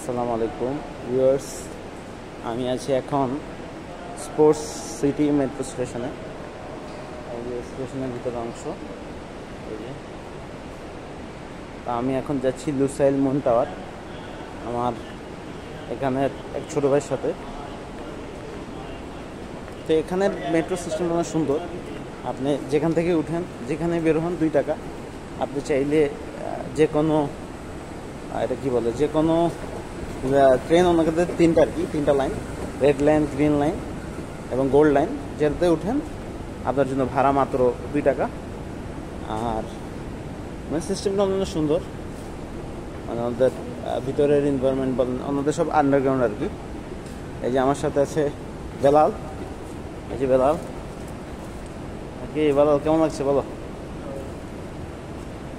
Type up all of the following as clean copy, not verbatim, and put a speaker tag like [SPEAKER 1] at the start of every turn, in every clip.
[SPEAKER 1] আসসালামু আলাইকুম ভিউয়ার্স, আমি আছি এখন স্পোর্টস সিটি মেট্রো স্টেশনে। এই যে স্টেশনের ভিতরে অংশ, এই যে তা আমি এখন যাচ্ছি লুসাইল মুন টাওয়ার আমার এখানের এক ছোটো ভাইয়ের সাথে। তো এখানের মেট্রো সিস্টেমটা অনেক সুন্দর। আপনি যেখান থেকে উঠেন, যেখানে বের হন 2 টাকা। আপনি চাইলে যে কোনো এটা কি বলে, যে কোনো ট্রেন ওনাকে 3টা আর কি, 3টা line, red line, green line এবং গোল্ড লাইন, যেটাতে উঠেন আপনার জন্য ভাড়া মাত্র 2 টাকা। আর মানে সিস্টেমটা অনেক সুন্দর, মানে ওদের ভিতরের এনভায়রনমেন্ট বলেন, ওনাদের সব আন্ডারগ্রাউন্ড আর কি। এই যে আমার সাথে আছে বেলাল, এই যে বেলাল। কি বেলাল, কেমন লাগছে বলো?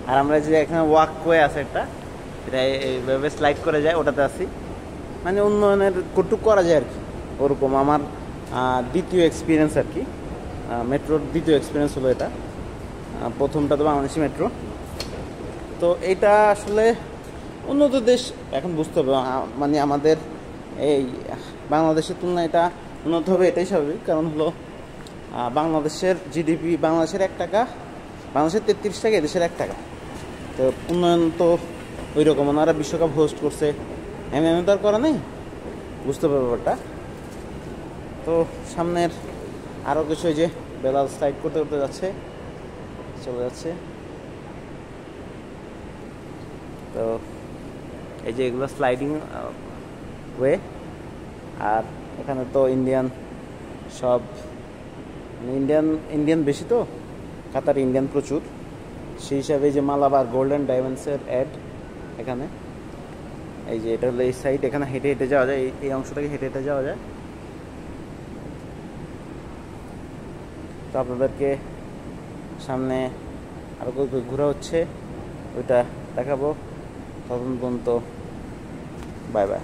[SPEAKER 1] আর আমরা যে এখানে ওয়াকওয়ে আছে একটা, এটা এইভাবে স্লাইড করে যায়, ওটাতে আছি। মানে উন্নয়নের কটুক করা যায় আর কি, ওরকম আমার দ্বিতীয় এক্সপিরিয়েন্স আর কি। মেট্রোর দ্বিতীয় এক্সপিরিয়েন্স হলো এটা। প্রথমটা তো বাংলাদেশি মেট্রো। তো এইটা আসলে উন্নত দেশ এখন বুঝতে হবে, মানে আমাদের এই বাংলাদেশের তুলনায় এটা উন্নত হবে, এটাই স্বাভাবিক। কারণ হলো বাংলাদেশের জিডিপি, বাংলাদেশের 1 টাকা, বাংলাদেশের 33 টাকা, এদেশের 1 টাকা। তো উন্নয়ন তো ওই রকম, ওনারা বিশ্বকাপ হোস্ট করছে, এমনি তো আর করা নেই, বুঝতে পারবে ব্যাপারটা। তো সামনের আরও কিছু, এই যে বেলাল স্লাইড করতে করতে যাচ্ছে, চলে যাচ্ছে। তো এই যে এগুলো স্লাইডিং ওয়ে। আর এখানে তো ইন্ডিয়ান সব, ইন্ডিয়ান বেশি, তো কাতার ইন্ডিয়ান প্রচুর। সেই হিসাবে যে মালাবার গোল্ডেন ডায়মন্ডসের অ্যাড এখানে। এই যে এটা হলো এই সাইড, এখানে হেঁটে হেঁটে যাওয়া যায়, এই অংশ থেকে হেঁটে হেঁটে যাওয়া যায়। তো আপনাদেরকে সামনে আরও ঘোরা হচ্ছে, ওইটা দেখাবো। তখন পর্যন্ত বাই বাই।